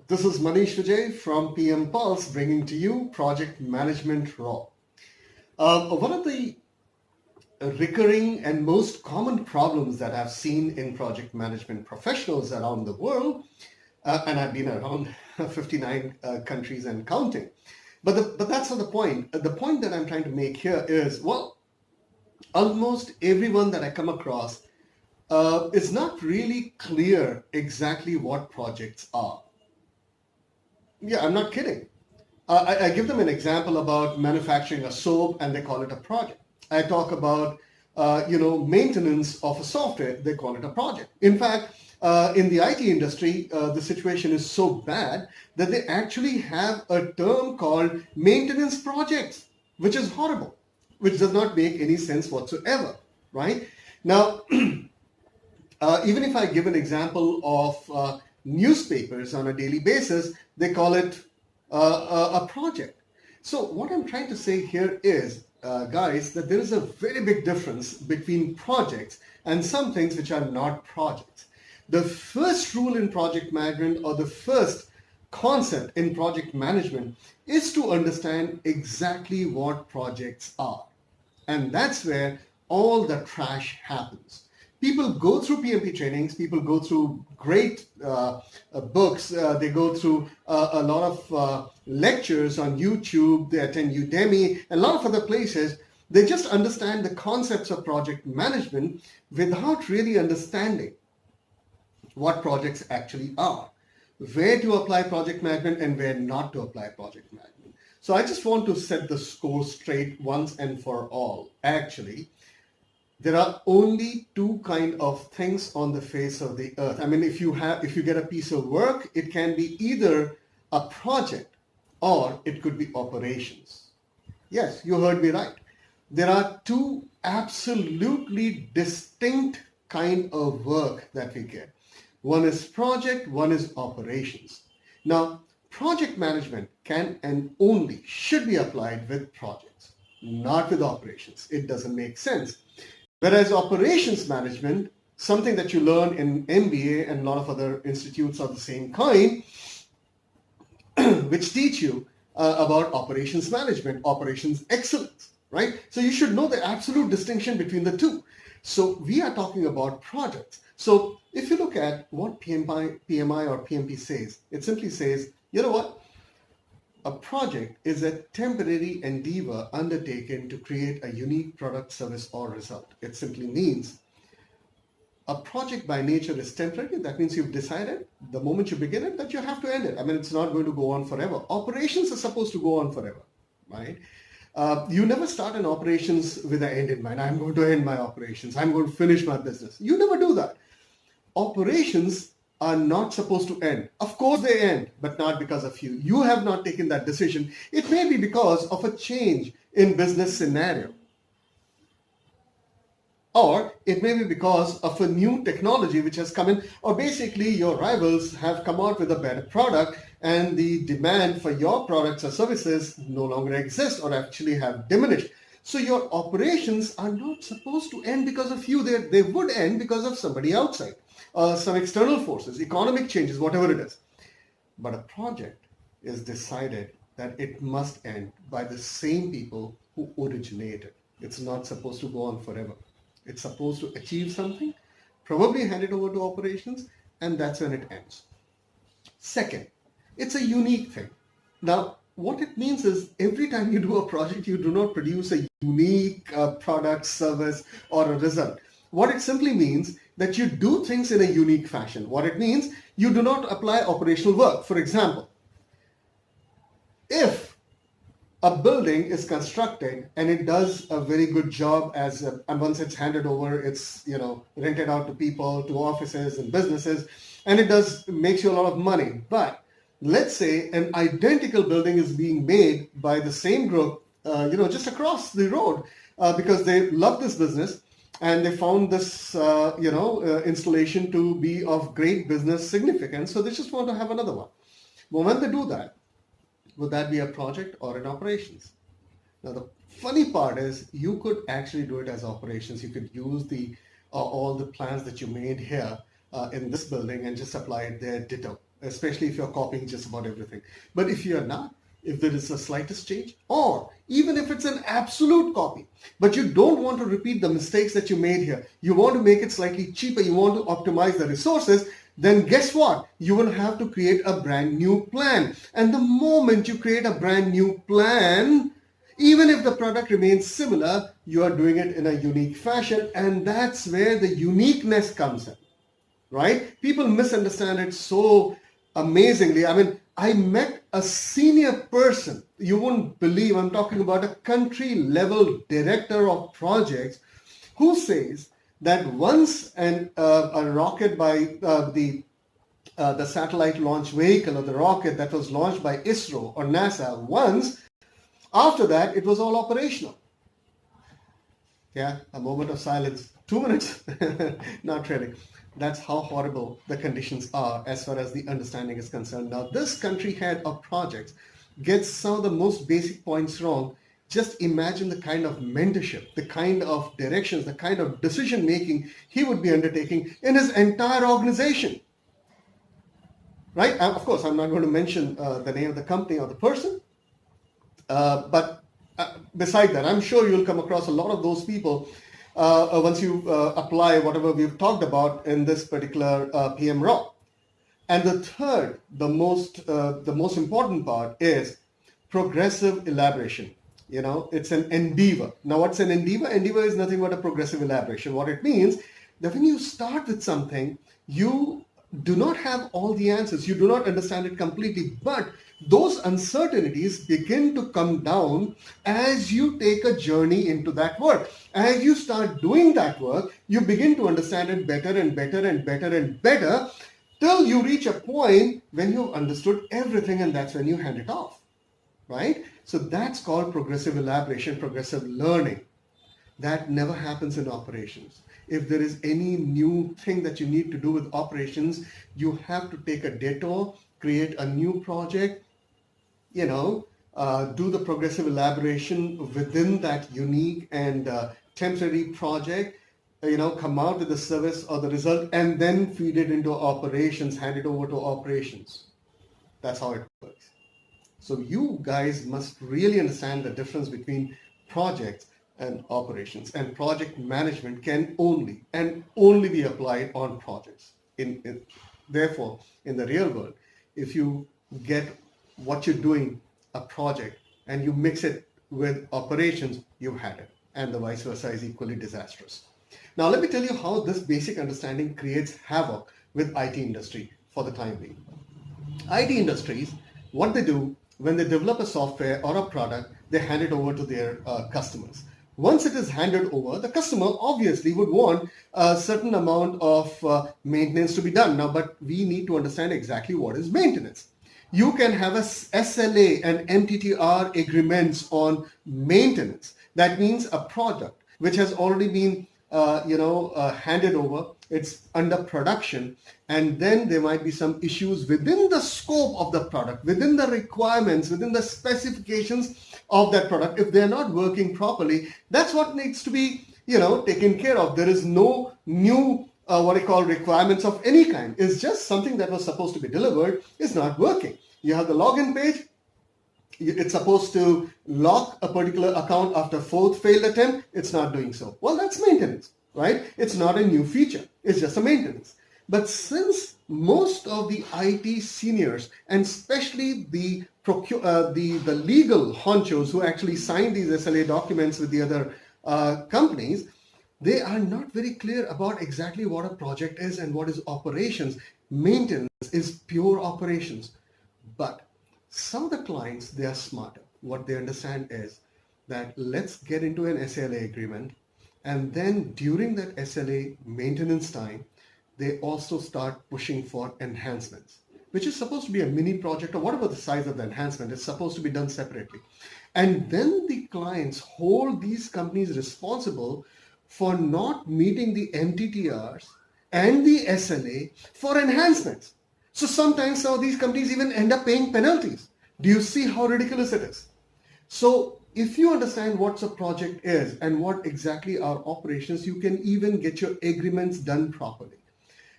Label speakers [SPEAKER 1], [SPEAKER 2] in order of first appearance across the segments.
[SPEAKER 1] This is Maneesh Vijaya from PM Pulse bringing to you Project Management Raw. One of the recurring and most common problems that I've seen in project management professionals around the world, and I've been around 59 countries and counting, but that's not the point. The point that I'm trying to make here is, well, almost everyone that I come across is not really clear exactly what projects are. Yeah, I'm not kidding. I give them an example about manufacturing a soap and they call it a project. I talk about, maintenance of a software, they call it a project. In fact, in the IT industry, the situation is so bad that they actually have a term called maintenance projects, which is horrible, which does not make any sense whatsoever, right? Now, even if I give an example of newspapers on a daily basis, they call it a project. So what I'm trying to say here is, guys, that there is a very big difference between projects and some things which are not projects. The first rule in project management, or the first concept in project management, is to understand exactly what projects are. And that's where all the trash happens. People go through PMP trainings, people go through great books, they go through a lot of lectures on YouTube, they attend Udemy, and a lot of other places. They just understand the concepts of project management without really understanding what projects actually are, where to apply project management and where not to apply project management. So I just want to set the score straight once and for all. Actually, there are only two kind of things on the face of the earth. I mean, if you get a piece of work, it can be either a project or it could be operations. Yes, you heard me right. There are two absolutely distinct kind of work that we get. One is project, one is operations. Now, project management can and only should be applied with projects, not with operations. It doesn't make sense. Whereas operations management, something that you learn in MBA and a lot of other institutes of the same kind, which teach you about operations management, operations excellence, right? So you should know the absolute distinction between the two. So we are talking about projects. So if you look at what PMI or PMP says, it simply says, you know what? A project is a temporary endeavor undertaken to create a unique product, service, or result. It simply means a project by nature is temporary. That means you've decided the moment you begin it that you have to end it. I mean, it's not going to go on forever. Operations are supposed to go on forever, right? You never start an operations with an end in mind. I'm going to end my operations. I'm going to finish my business. You never do that. Operations are not supposed to end. Of course they end, but not because of you. You have not taken that decision. It may be because of a change in business scenario. Or it may be because of a new technology which has come in, or basically your rivals have come out with a better product and the demand for your products or services no longer exists or actually have diminished. So your operations are not supposed to end because of you. They would end because of somebody outside. Some external forces, economic changes, whatever it is. But a project is decided that it must end by the same people who originated. It's not supposed to go on forever. It's supposed to achieve something, probably hand it over to operations, and that's when it ends. Second, it's a unique thing. Now, what it means is every time you do a project, you do not produce a unique product, service, or a result. What it simply means that you do things in a unique fashion. What it means, you do not apply operational work. For example, if a building is constructed and it does a very good job and once it's handed over, it's rented out to people, to offices and businesses, and it makes you a lot of money. But let's say an identical building is being made by the same group, just across the road because they love this business. And they found this, installation to be of great business significance. So they just want to have another one. Well, when they do that, would that be a project or an operations? Now, the funny part is you could actually do it as operations. You could use all the plans that you made here in this building and just apply it there ditto. especially if you're copying just about everything. But if you're not, if there is the slightest change, or even if it's an absolute copy, but you don't want to repeat the mistakes that you made here, you want to make it slightly cheaper, you want to optimize the resources, then guess what? You will have to create a brand new plan. And the moment you create a brand new plan, even if the product remains similar, you are doing it in a unique fashion, and that's where the uniqueness comes in, right? People misunderstand it so amazingly. I mean, I met a senior person, you wouldn't believe, I'm talking about a country level director of projects, who says that once a rocket by the satellite launch vehicle, or the rocket that was launched by ISRO or NASA, once after that it was all operational. Yeah, a moment of silence. 2 minutes. Not really. That's how horrible the conditions are as far as the understanding is concerned. Now, this country head of projects gets some of the most basic points wrong. Just imagine the kind of mentorship, the kind of directions, the kind of decision making he would be undertaking in his entire organization. Right? Of course, I'm not going to mention the name of the company or the person, but beside that, I'm sure you'll come across a lot of those people once you apply whatever we've talked about in this particular PM Raw. And the third, the most important part is progressive elaboration. You know, it's an endeavor. Now, what's an endeavor? Endeavor is nothing but a progressive elaboration. What it means that when you start with something, you do not have all the answers. You do not understand it completely, but those uncertainties begin to come down as you take a journey into that work. As you start doing that work, you begin to understand it better and better and better and better till you reach a point when you've understood everything, and that's when you hand it off, right? So that's called progressive elaboration, progressive learning. That never happens in operations. If there is any new thing that you need to do with operations, you have to take a detour, create a new project, do the progressive elaboration within that unique and temporary project, come out with the service or the result, and then feed it into operations, hand it over to operations. That's how it works. So you guys must really understand the difference between projects and operations, and project management can only be applied on projects. Therefore, in the real world, if you get what you're doing, a project, and you mix it with operations, you've had it, and the vice versa is equally disastrous. Now, let me tell you how this basic understanding creates havoc with IT industry for the time being. IT industries, what they do when they develop a software or a product, they hand it over to their customers. Once it is handed over, the customer obviously would want a certain amount of maintenance to be done. Now, but we need to understand exactly what is maintenance. You can have a SLA and MTTR agreements on maintenance. That means a product which has already been handed over, it's under production, and then there might be some issues within the scope of the product, within the requirements, within the specifications of that product. If they're not working properly, that's what needs to be taken care of. There is no new requirements of any kind. It's just something that was supposed to be delivered is not working. You have the login page. It's supposed to lock a particular account after fourth failed attempt. It's not doing so. Well, that's maintenance, right? It's not a new feature. It's just a maintenance. But since most of the IT seniors, and especially the legal honchos who actually sign these SLA documents with the other companies, they are not very clear about exactly what a project is and what is operations. Maintenance is pure operations. But some of the clients, they are smarter. What they understand is that let's get into an SLA agreement, and then during that SLA maintenance time, they also start pushing for enhancements, which is supposed to be a mini project or whatever the size of the enhancement. It's supposed to be done separately. And then the clients hold these companies responsible for not meeting the MTTRs and the SLA for enhancements. So sometimes some of these companies even end up paying penalties. Do you see how ridiculous it is? So if you understand what a project is and what exactly are operations, you can even get your agreements done properly.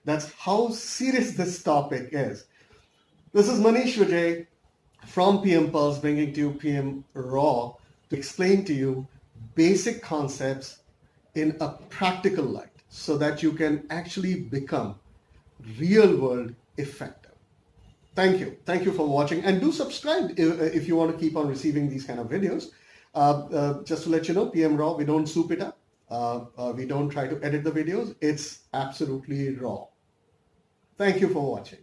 [SPEAKER 1] That's how serious this topic is. This is Maneesh Vijay from PM Pulse bringing to you PM Raw to explain to you basic concepts in a practical light so that you can actually become real world effective. Thank you. Thank you for watching, and do subscribe if you want to keep on receiving these kind of videos. Just to let you know, PM Raw, we don't soup it up. We don't try to edit the videos. It's absolutely raw. Thank you for watching.